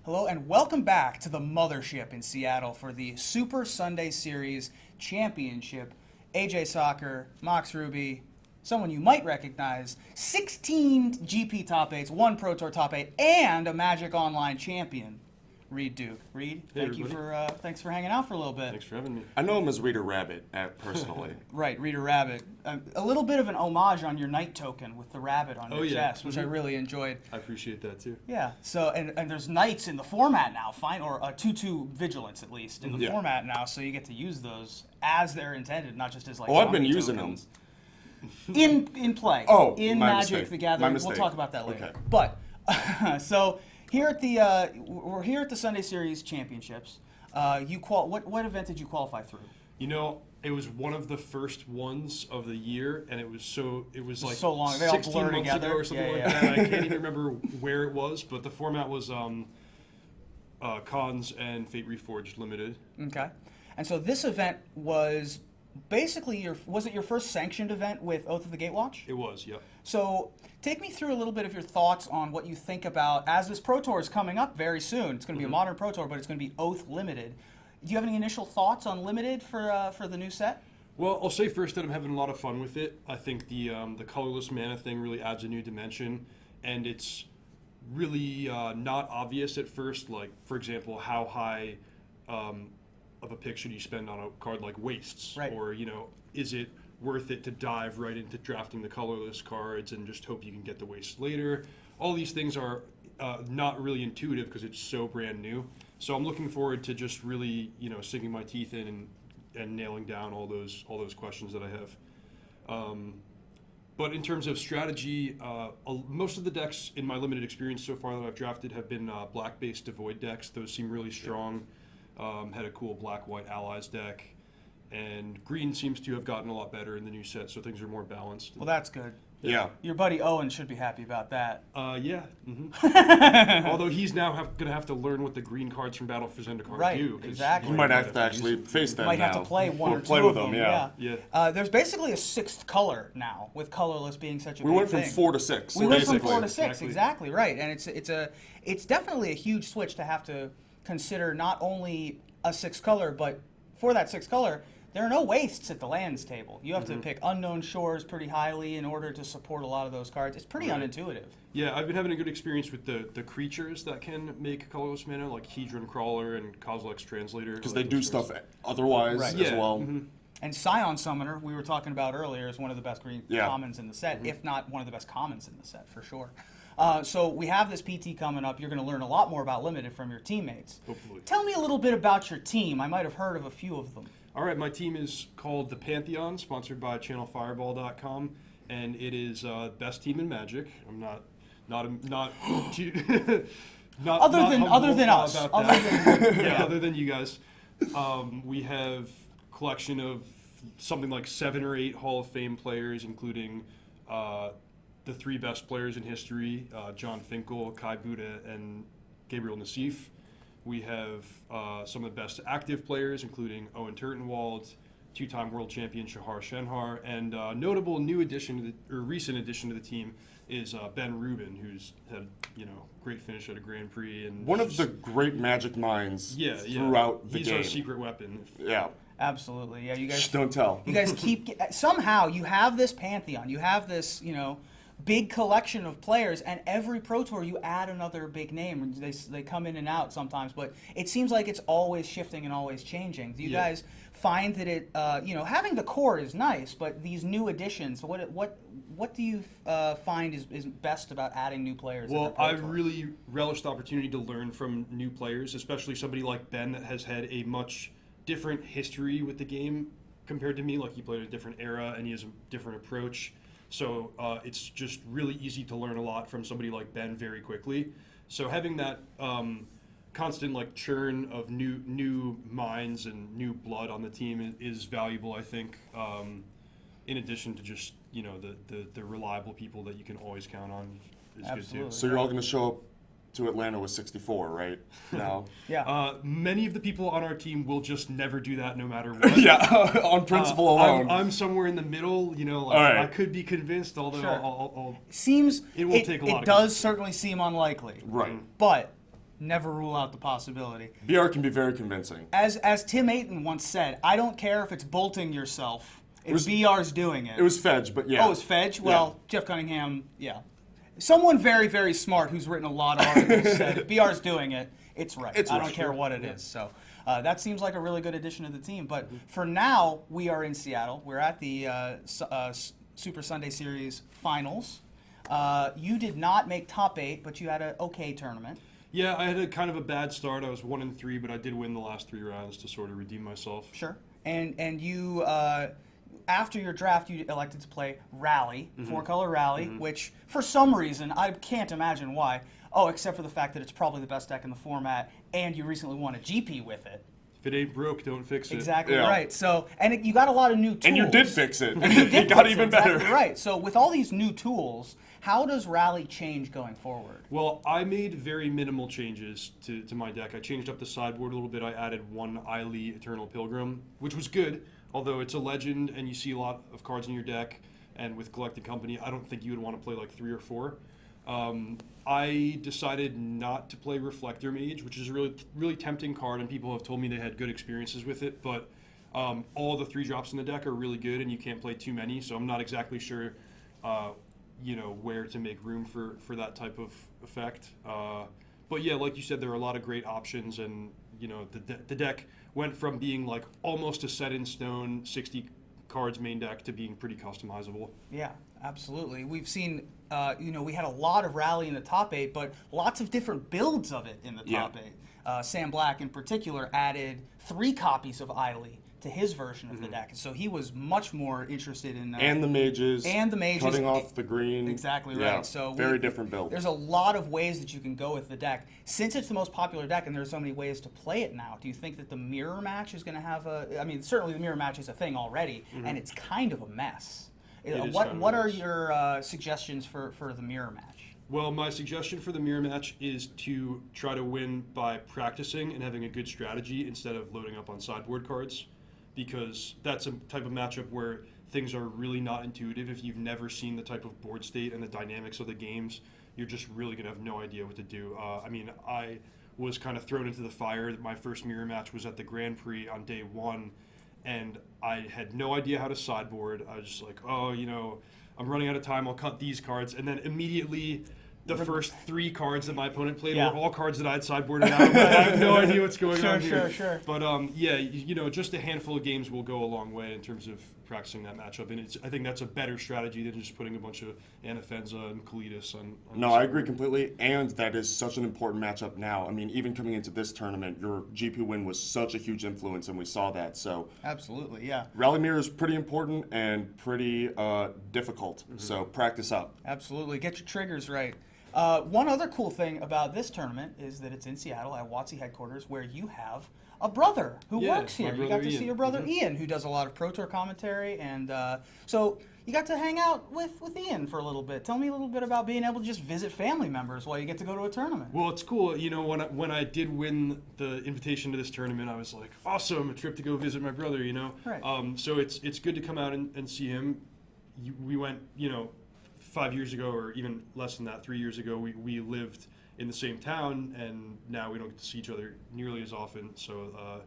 Hello and welcome back to the Mothership in Seattle for the Super Sunday Series Championship. AJ Soccer, Mox Ruby, someone you might recognize, 16 GP top 8s, 1 Pro Tour top 8, and a Magic Online champion, Reid Duke. Reid, thanks for hanging out for a little bit. Thanks for having me. I know him as Reader Rabbit, personally. Right, Reader Rabbit. A little bit of an homage on your Knight token with the rabbit on your chest, which I really enjoyed. I appreciate that too. Yeah. So and there's Knights in the format now, or a 2/2 Vigilance at least in the format now, so you get to use those as they're intended, not just as like. Oh, I've been using them. In play. Oh, in my Magic mistake. the Gathering. My mistake. We'll talk about that later. Okay. But so here at the we're here at the Sunday Series Championships. What event did you qualify through? You know, it was one of the first ones of the year, and it was like so long. They all 16 blur months together. ago or something like that. I can't even remember where it was, but the format was Cons and Fate Reforged Limited. Okay. And so this event was basically was it your first sanctioned event with Oath of the Gatewatch? It was, yep. So take me through a little bit of your thoughts on what you think about, as this Pro Tour is coming up very soon. It's going to be a modern Pro Tour, but it's going to be Oath Limited. Do you have any initial thoughts on Limited for the new set? Well, I'll say first that I'm having a lot of fun with it. I think the colorless mana thing really adds a new dimension, and it's really not obvious at first. Like, for example, how high of a pick should you spend on a card like Wastes? Right. Or, is it worth it to dive right into drafting the colorless cards and just hope you can get the Wastes later? All these things are not really intuitive because it's so brand new. So I'm looking forward to just really, sinking my teeth in and nailing down all those questions that I have. But in terms of strategy, most of the decks in my limited experience so far that I've drafted have been black-based Devoid decks. Those seem really strong. Had a cool black-white allies deck. And green seems to have gotten a lot better in the new set, so things are more balanced. Well, that's good. Yeah. Your buddy Owen should be happy about that. Yeah. Mm-hmm. Although he's now going to have to learn what the green cards from Battle for Zendikar do. Exactly. You might have to actually face them now. Might have to play one or two play with of them. Yeah. There's basically a 6th color now, with colorless being such a We big went from thing. 4 to 6. We went from basically. 4 to 6, exactly right. And it's definitely a huge switch to have to consider not only a 6th color, but for that 6th color, there are no wastes at the lands table. You have to pick unknown shores pretty highly in order to support a lot of those cards. It's pretty unintuitive. Yeah, I've been having a good experience with the creatures that can make colorless mana, like Hedron Crawler and Kozilek's Translator. Because they do stuff otherwise as well. Mm-hmm. And Scion Summoner, we were talking about earlier, is one of the best green commons in the set, if not one of the best commons in the set, for sure. So we have this PT coming up. You're going to learn a lot more about Limited from your teammates. Hopefully. Tell me a little bit about your team. I might have heard of a few of them. All right, my team is called the Pantheon, sponsored by ChannelFireball.com, and it is best team in Magic. I'm not other than us. Other than you guys. We have a collection of something like 7 or 8 Hall of Fame players, including the 3 best players in history, John Finkel, Kai Buda, and Gabriel Nassif. We have some of the best active players, including Owen Turtenwald, 2-time world champion Shahar Shenhar, and notable new addition recent addition to the team is Ben Rubin, who's had great finish at a Grand Prix and One of the great Magic minds throughout the game. He's our secret weapon. Yeah. Absolutely. Yeah, you guys. Shh, don't tell. You guys keep somehow you have this Pantheon. You have this big collection of players, and every Pro Tour you add another big name. They come in and out sometimes, but it seems like it's always shifting and always changing. Do you guys find that it, having the core is nice, but these new additions, what do you find is best about adding new players? Well, I really relish the opportunity to learn from new players, especially somebody like Ben that has had a much different history with the game compared to me. Like, he played a different era and he has a different approach. So it's just really easy to learn a lot from somebody like Ben very quickly. So having that constant churn of new minds and new blood on the team is valuable, I think. In addition to just the reliable people that you can always count on is Absolutely. good too. So you're all going to show up to Atlanta with 64, right? Now. Yeah. Many of the people on our team will just never do that, no matter what. Yeah, on principle alone. I'm somewhere in the middle. right. I could be convinced, although Sure. it will take a lot. It does certainly seem unlikely. Right. But never rule out the possibility. BR can be very convincing. As Tim Ayton once said, I don't care if it's bolting yourself. If BR's doing it. It was Fedge, but yeah. Oh, it's Fedge? Well, Jeff Cunningham, yeah. Someone very, very smart who's written a lot of articles said if BR's doing it, it's right. I don't care what it is. So that seems like a really good addition to the team. But for now, we are in Seattle. We're at the Super Sunday Series finals. You did not make top 8, but you had an okay tournament. Yeah, I had a kind of a bad start. I was 1-3, but I did win the last 3 rounds to sort of redeem myself. Sure. And you, after your draft, you elected to play Rally, 4-color Rally, which for some reason, I can't imagine why. Oh, except for the fact that it's probably the best deck in the format, and you recently won a GP with it. If it ain't broke, don't fix it. Exactly right. So, and you got a lot of new tools. And you did fix it. And you did it got fix even it, better. exactly right. So with all these new tools, how does Rally change going forward? Well, I made very minimal changes to my deck. I changed up the sideboard a little bit. I added 1 Eiley Eternal Pilgrim, which was good, although it's a legend and you see a lot of cards in your deck. And with Collected Company, I don't think you would want to play like 3 or 4. I decided not to play Reflector Mage, which is a really tempting card, and people have told me they had good experiences with it, but all the 3 drops in the deck are really good, and you can't play too many, so I'm not exactly sure where to make room for that type of effect. But yeah, like you said, there are a lot of great options, and the deck went from being like almost a set in stone 60 cards main deck to being pretty customizable. Yeah, absolutely. We've seen, we had a lot of Rally in the top 8, but lots of different builds of it in the top 8. Sam Black in particular added 3 copies of Eiley to his version of the deck. So he was much more interested in and the mages. Cutting off the green. Exactly yeah, right. So very different build. There's a lot of ways that you can go with the deck. Since it's the most popular deck and there's so many ways to play it now, do you think that the mirror match is going to have certainly the mirror match is a thing already, and it's kind of a mess. What are your suggestions for the mirror match? Well, my suggestion for the mirror match is to try to win by practicing and having a good strategy instead of loading up on sideboard cards, because that's a type of matchup where things are really not intuitive. If you've never seen the type of board state and the dynamics of the games, you're just really going to have no idea what to do. I was kind of thrown into the fire. My first mirror match was at the Grand Prix on day 1, and I had no idea how to sideboard. I was just like, I'm running out of time, I'll cut these cards. And then immediately the first 3 cards that my opponent played were all cards that I had sideboarded out. I have no idea what's going on here. Sure. But just a handful of games will go a long way in terms of practicing that matchup. And I think that's a better strategy than just putting a bunch of Anafenza and Kalidas on No, I agree completely. And that is such an important matchup now. I mean, even coming into this tournament, your GP win was such a huge influence, and we saw that. So absolutely, yeah. Rally Mirror is pretty important and pretty difficult. So practice up. Absolutely. Get your triggers right. One other cool thing about this tournament is that it's in Seattle at WotC headquarters, where you have a brother who works here. You got to see your brother Ian, who does a lot of Pro Tour commentary, and so you got to hang out with Ian for a little bit. Tell me a little bit about being able to just visit family members while you get to go to a tournament. Well, it's cool. When I did win the invitation to this tournament, I was like, awesome, a trip to go visit my brother. Right. So it's good to come out and see him. We went, 5 years ago, or even less than that, 3 years ago, we lived in the same town, and now we don't get to see each other nearly as often. So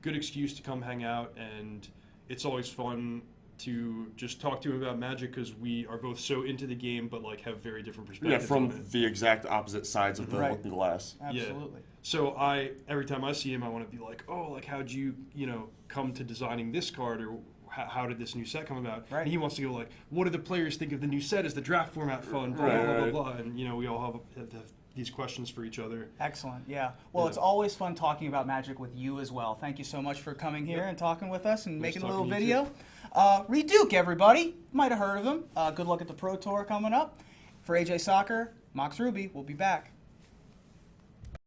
good excuse to come hang out, and it's always fun to just talk to him about Magic, because we are both so into the game, but have very different perspectives. Yeah, from the exact opposite sides of the looking glass. Absolutely. Yeah. So every time I see him, I want to be like, how'd you come to designing this card, or how did this new set come about? Right. And he wants to go what do the players think of the new set? Is the draft format fun? Blah, blah, blah, blah. And we all have these questions for each other. Excellent. Yeah. Well, it's always fun talking about Magic with you as well. Thank you so much for coming here and talking with us and making a little video. Reid Duke, everybody. Might have heard of him. Good luck at the Pro Tour coming up. For AJ Soccer, Mox Ruby. We'll be back.